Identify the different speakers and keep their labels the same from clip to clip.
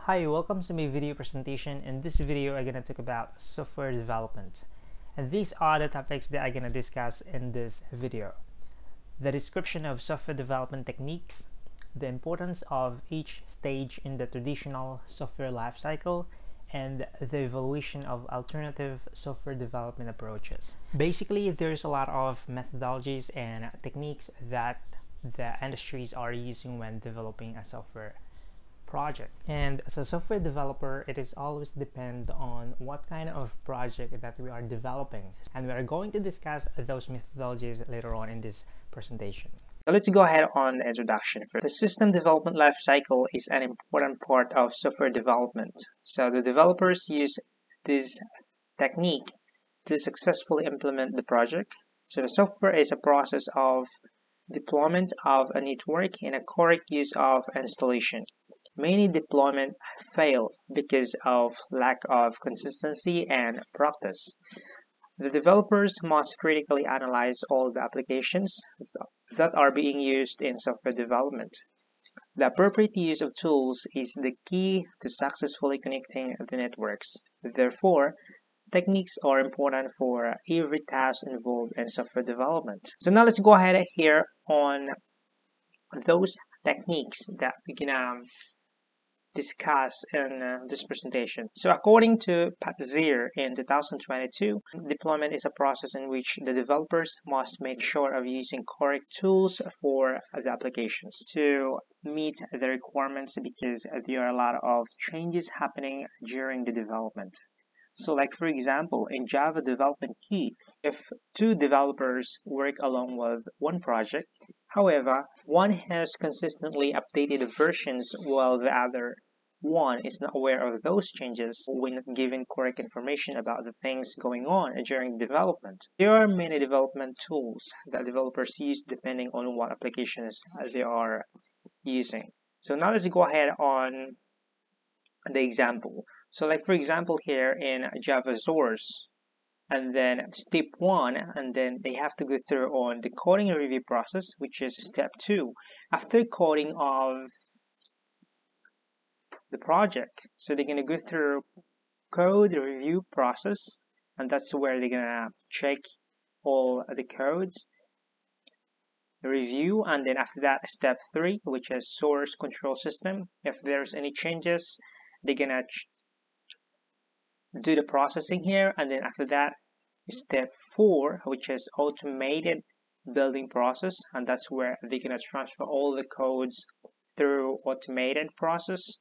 Speaker 1: Hi, welcome to my video presentation. In this video, I'm going to talk about software development. And these are the topics that I'm going to discuss in this video. The description of software development techniques, the importance of each stage in the traditional software lifecycle, and the evaluation of alternative software development approaches. Basically, there's a lot of methodologies and techniques that the industries are using when developing a software project. And as a software developer, it is always depend on what kind of project that we are developing. And we are going to discuss those methodologies later on in this presentation. So let's go ahead on the introduction first. The system development lifecycle is an important part of software development. So the developers use this technique to successfully implement the project. So the software is a process of deployment of a network and a correct use of installation. Many deployments fail because of lack of consistency and practice. The developers must critically analyze all the applications that are being used in software development. The appropriate use of tools is the key to successfully connecting the networks. Therefore, techniques are important for every task involved in software development. So now let's go ahead here on those techniques that we're gonna discuss in this presentation. So according to Pat Zier in 2022, deployment is a process in which the developers must make sure of using correct tools for the applications to meet the requirements, because there are a lot of changes happening during the development. So like for example, in Java development kit, if two developers work along with one project, however, one has consistently updated versions while the other one is not aware of those changes when not given correct information about the things going on during development. There are many development tools that developers use depending on what applications they are using. So now let's go ahead on the example. So like for example here in Java source, and then step 1, and then they have to go through on the coding and review process, which is step 2. After coding of the project, so they're going to go through code review process, and that's where they're going to check all the codes, review, and then after that step 3, which is source control system. If there's any changes, they're going to do the processing here, and then after that step 4, which is automated building process, and that's where they're going to transfer all the codes through automated process.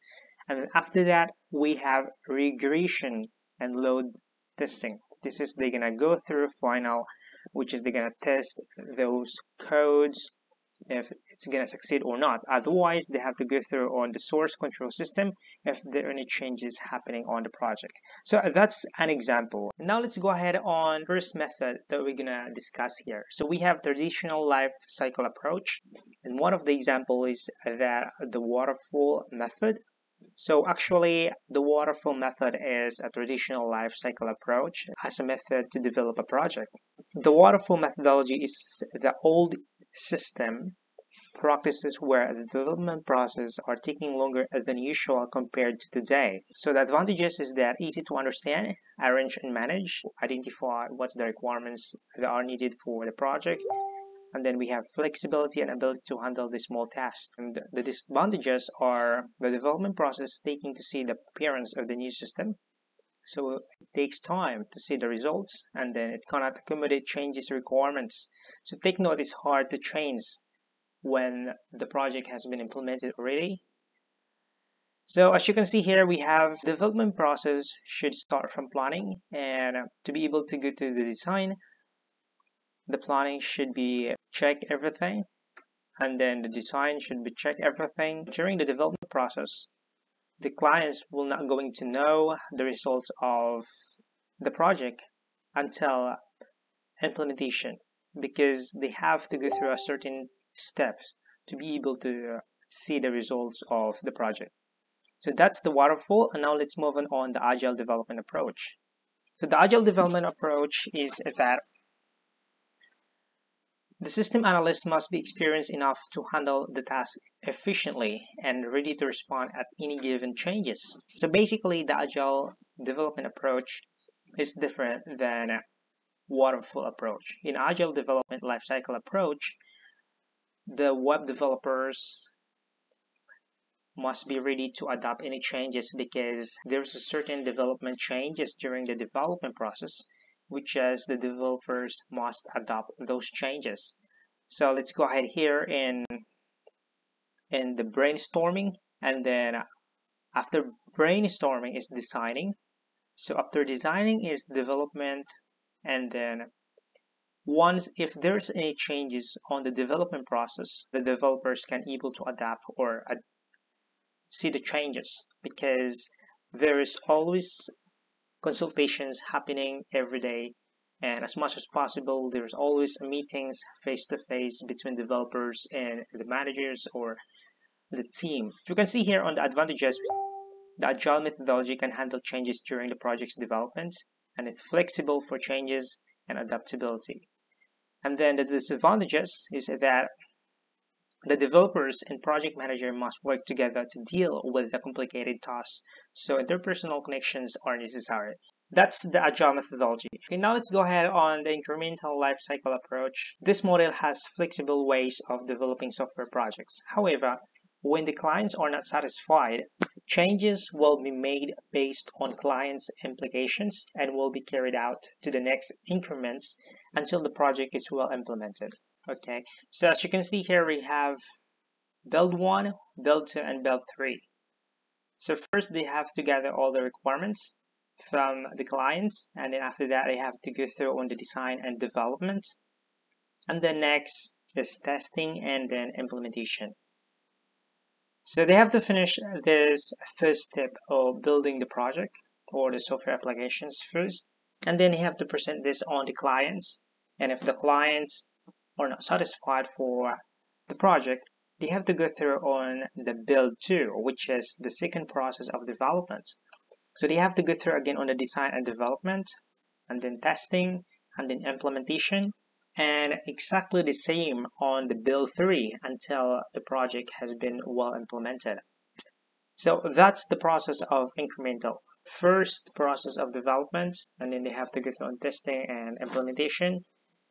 Speaker 1: And then after that we have regression and load testing. This is they're going to go through final, which is they're going to test those codes if it's going to succeed or not. Otherwise, they have to go through on the source control system if there are any changes happening on the project. So that's an example. Now let's go ahead on first method that we're going to discuss here. So we have traditional life cycle approach, and one of the example is that the waterfall method. So actually, the waterfall method is a traditional life cycle approach as a method to develop a project. The waterfall methodology is the old system practices where the development process are taking longer than usual compared to today. So the advantages is that easy to understand, arrange and manage, identify what's the requirements that are needed for the project, and then we have flexibility and ability to handle the small tasks. And the disadvantages are the development process taking to see the appearance of the new system. So it takes time to see the results, and then it cannot accommodate changes requirements. So take note, it's hard to change when the project has been implemented already. So as you can see here, we have development process should start from planning, and to be able to go to the design, the planning should be check everything, and then the design should be check everything. During the development process, the clients will not going to know the results of the project until implementation, because they have to go through a certain steps to be able to see the results of the project. So that's the waterfall, and now let's move on the agile development approach. So the agile development approach is that The system analyst must be experienced enough to handle the task efficiently and ready to respond at any given changes. So basically, the agile development approach is different than a waterfall approach. In agile development lifecycle approach, the web developers must be ready to adapt any changes because there's a certain development changes during the development process, which is the developers must adopt those changes. So let's go ahead here in the brainstorming, and then after brainstorming is designing. So after designing is development, and then once if there's any changes on the development process, the developers can able to adapt or see the changes because there is always consultations happening every day, and as much as possible there's always meetings face to face between developers and the managers or the team. You can see here on the advantages, the agile methodology can handle changes during the project's development, and it's flexible for changes and adaptability. And then the disadvantages is that the developers and project manager must work together to deal with the complicated tasks, so interpersonal connections are necessary. That's the agile methodology. Okay, now let's go ahead on the incremental lifecycle approach. This model has flexible ways of developing software projects. However, when the clients are not satisfied, changes will be made based on clients' implications and will be carried out to the next increments until the project is well implemented. Okay, so as you can see here, we have build 1, build 2, and build 3. So first they have to gather all the requirements from the clients, and then after that they have to go through on the design and development, and then next is testing and then implementation. So they have to finish this first step of building the project or the software applications first, and then you have to present this on the clients, and if the clients are not satisfied for the project, they have to go through on the build 2, which is the second process of development. So they have to go through again on the design and development, and then testing, and then implementation, and exactly the same on the build 3 until the project has been well implemented. So that's the process of incremental. First process of development, and then they have to go through on testing and implementation,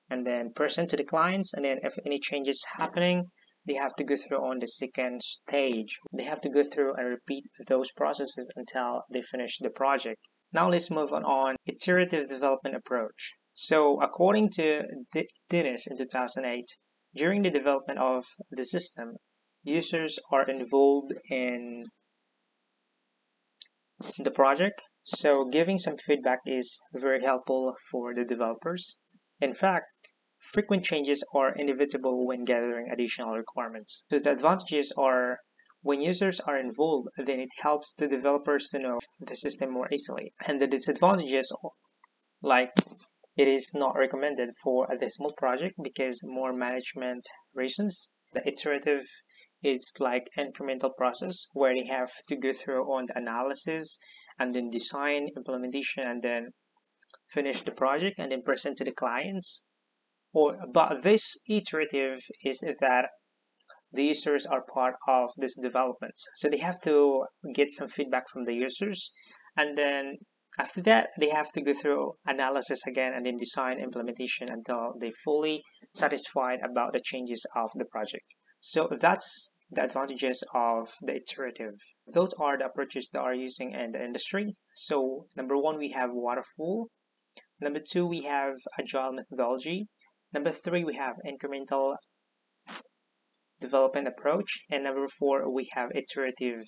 Speaker 1: and then present to the clients, and then if any changes happening, they have to go through on the second stage. They have to go through and repeat those processes until they finish the project. Now let's move on iterative development approach. So according to Dennis in 2008, during the development of the system, users are involved in the project, so giving some feedback is very helpful for the developers. In fact, frequent changes are inevitable when gathering additional requirements. So the advantages are when users are involved, then it helps the developers to know the system more easily. And the disadvantages, like it is not recommended for a small project because more management reasons. The iterative is like incremental process where they have to go through on the analysis and then design, implementation, and then finish the project and then present to the clients. But this iterative is that the users are part of this development, so they have to get some feedback from the users, and then after that they have to go through analysis again and then design implementation until they fully satisfied about the changes of the project. So that's the advantages of the iterative. Those are the approaches that are using in the industry. So number 1, we have waterfall. Number 2, we have agile methodology. Number 3, we have incremental development approach. And number 4, we have iterative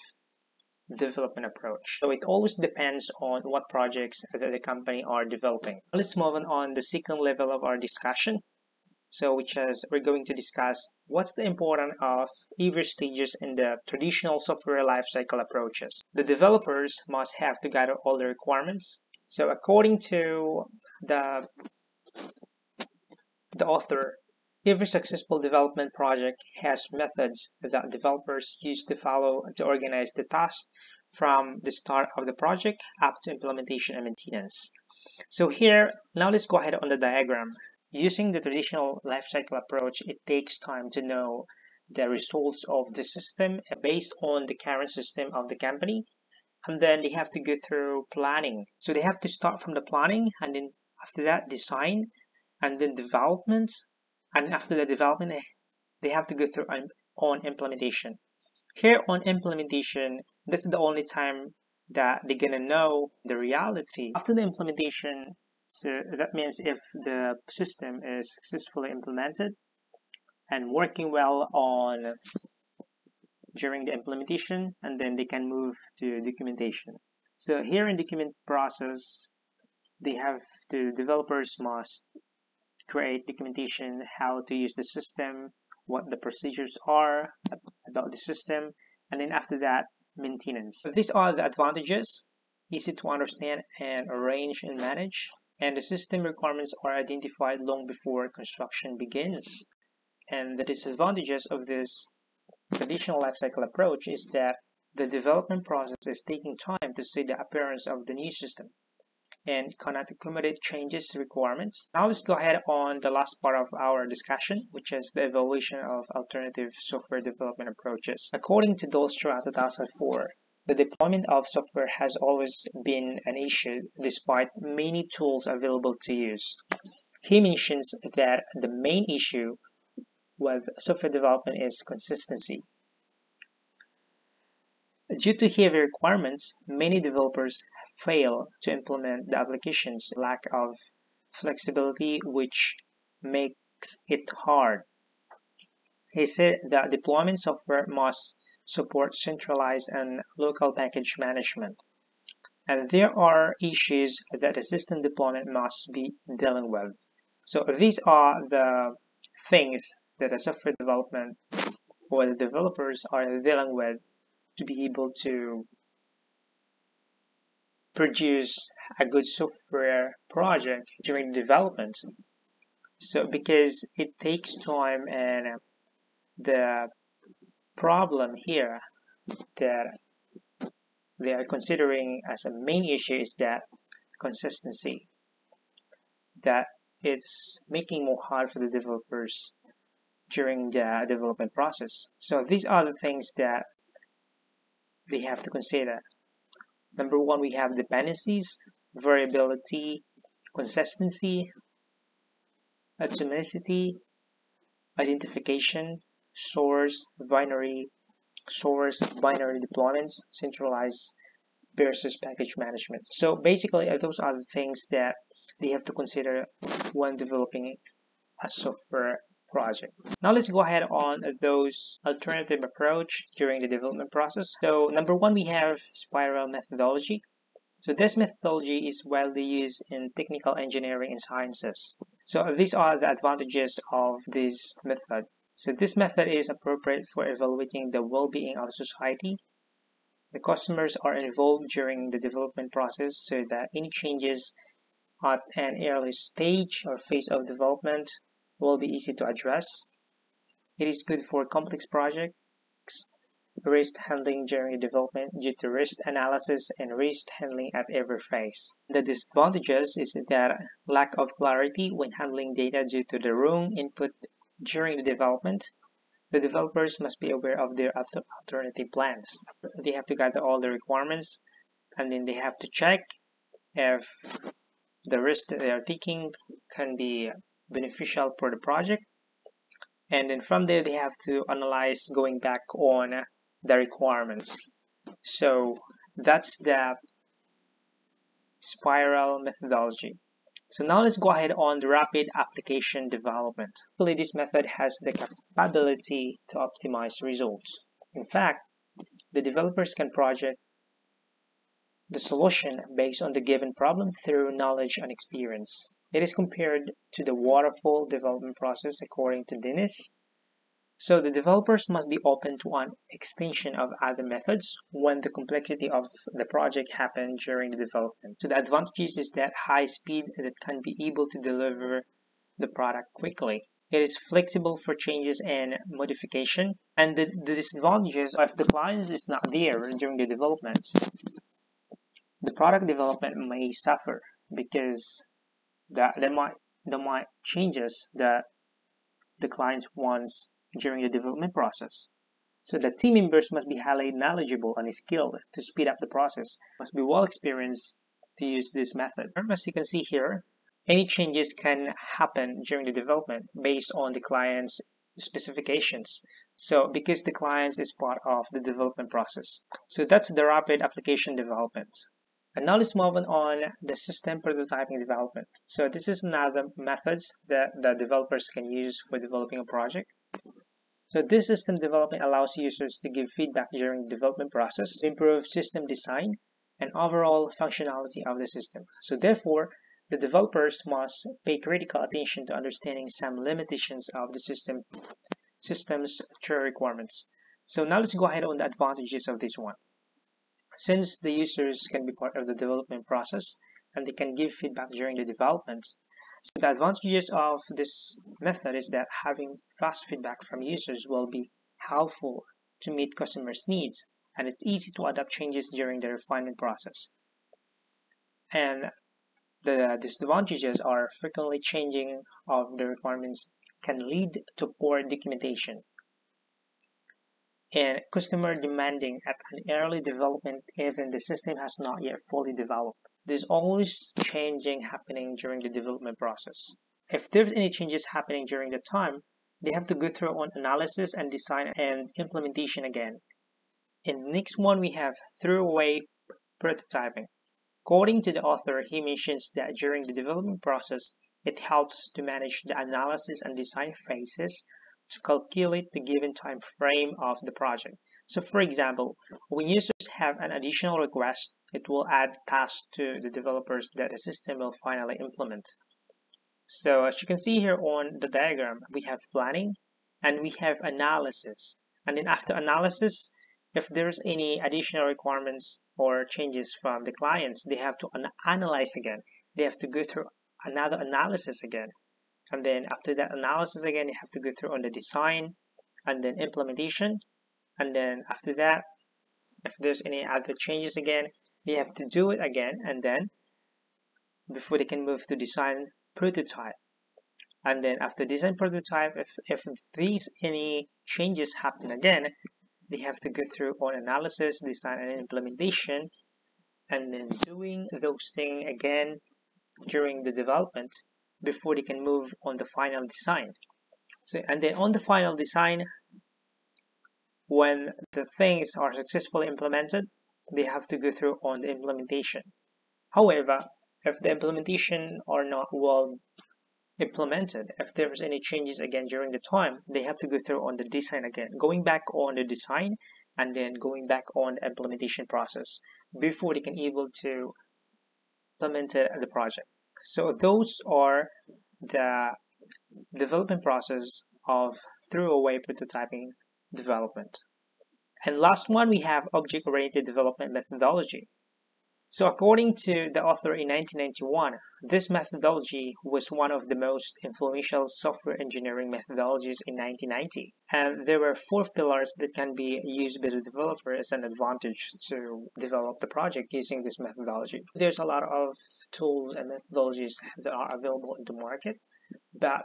Speaker 1: development approach. So it always depends on what projects that the company are developing. Let's move on the second level of our discussion. So which is we're going to discuss what's the importance of every stages in the traditional software lifecycle approaches. The developers must have to gather all the requirements. So according to the author, every successful development project has methods that developers use to follow to organize the tasks from the start of the project up to implementation and maintenance. So here, now let's go ahead on the diagram. Using the traditional lifecycle approach, it takes time to know the results of the system based on the current system of the company, and then they have to go through planning. So they have to start from the planning, and then after that design, and then development, and after the development they have to go through on implementation. Here on implementation, that's the only time that they're gonna know the reality. After the implementation, so that means if the system is successfully implemented and working well on during the implementation, and then they can move to documentation. So here in document process, developers must create documentation, how to use the system, what the procedures are about the system, and then after that, maintenance. So these are the advantages: easy to understand and arrange and manage, and the system requirements are identified long before construction begins. And the disadvantages of this traditional lifecycle approach is that the development process is taking time to see the appearance of the new system and cannot accommodate changes requirements. Now let's go ahead on the last part of our discussion, which is the evaluation of alternative software development approaches. According to Dolstra 2004, the deployment of software has always been an issue despite many tools available to use. He mentions that the main issue with software development is consistency. Due to heavy requirements, many developers fail to implement the application's lack of flexibility, which makes it hard. He said that deployment software must support centralized and local package management, and there are issues that the system deployment must be dealing with. So these are the things that a software development or the developers are dealing with to be able to produce a good software project during development. So because it takes time, and the problem here that they are considering as a main issue is that consistency, that it's making more hard for the developers during the development process. So these are the things that they have to consider. Number one, we have dependencies, variability, consistency, atomicity, identification, source, binary deployments, centralized versus package management. So basically, those are the things that they have to consider when developing a software project. Now let's go ahead on those alternative approach during the development process. So number one, we have spiral methodology. So this methodology is widely used in technical engineering and sciences. So these are the advantages of this method. So this method is appropriate for evaluating the well-being of society. The customers are involved during the development process so that any changes at an early stage or phase of development will be easy to address. It is good for complex projects, risk handling during development due to risk analysis and risk handling at every phase. The disadvantages is that lack of clarity when handling data due to the wrong input during the development. The developers must be aware of their alternative plans. They have to gather all the requirements, and then they have to check if the risk that they are taking can be beneficial for the project, and then from there they have to analyze going back on the requirements. So that's the spiral methodology. So now let's go ahead on the rapid application development. Actually, this method has the capability to optimize results. In fact, the developers can project the solution based on the given problem through knowledge and experience. It is compared to the waterfall development process according to Dennis. So the developers must be open to an extension of other methods when the complexity of the project happens during the development. So the advantages is that high speed that can be able to deliver the product quickly. It is flexible for changes and modification. And the disadvantages, if the client is not there during the development, the product development may suffer because there might changes that the client wants during the development process. So the team members must be highly knowledgeable and skilled to speed up the process, must be well experienced to use this method. As you can see here, any changes can happen during the development based on the client's specifications. So because the client is part of the development process. So that's the rapid application development. And now let's move on the system prototyping development. So this is another methods that the developers can use for developing a project. So this system development allows users to give feedback during the development process to improve system design and overall functionality of the system. So therefore, the developers must pay critical attention to understanding some limitations of the system's true requirements. So now let's go ahead on the advantages of this one. Since the users can be part of the development process and they can give feedback during the development, so the advantages of this method is that having fast feedback from users will be helpful to meet customers' needs, and it's easy to adapt changes during the refinement process. And the disadvantages are frequently changing of the requirements can lead to poor documentation, and customer demanding at an early development even the system has not yet fully developed. There's always changing happening during the development process. If there's any changes happening during the time, they have to go through on analysis and design and implementation again. In the next one, we have throwaway prototyping. According to the author, he mentions that during the development process, it helps to manage the analysis and design phases to calculate the given time frame of the project. So for example, when users have an additional request, it will add tasks to the developers that the system will finally implement. So as you can see here on the diagram, we have planning and we have analysis. And then after analysis, if there's any additional requirements or changes from the clients, they have to analyze again. They have to go through another analysis again. And then after that analysis again, you have to go through on the design and then implementation. And then after that, if there's any other changes again, you have to do it again. And then before they can move to design prototype. And then after design prototype, if these any changes happen again, they have to go through on analysis, design, and implementation. And then doing those things again during the development before they can move on the final design. So, and then on the final design, when the things are successfully implemented, they have to go through on the implementation. However, if the implementation are not well implemented, if there's any changes again during the time, they have to go through on the design again, going back on the design and then going back on the implementation process before they can able to implement the project. So those are the development process of throwaway prototyping development. And last one, we have object-oriented development methodology. So according to the author in 1991, this methodology was one of the most influential software engineering methodologies in 1990. And there were 4 pillars that can be used by the developer as an advantage to develop the project using this methodology. There's a lot of tools and methodologies that are available in the market, but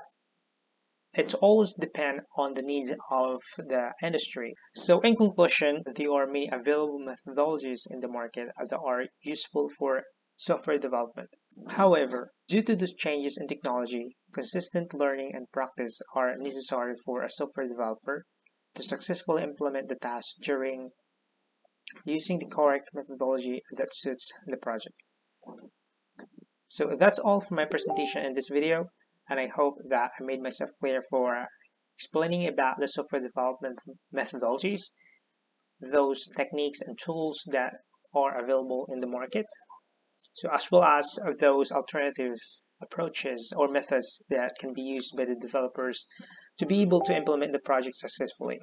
Speaker 1: it always depends on the needs of the industry. So in conclusion, there are many available methodologies in the market that are useful for software development. However, due to these changes in technology, consistent learning and practice are necessary for a software developer to successfully implement the task during using the correct methodology that suits the project. So that's all for my presentation in this video. And I hope that I made myself clear for explaining about the software development methodologies, those techniques and tools that are available in the market, so as well as those alternative approaches or methods that can be used by the developers to be able to implement the project successfully.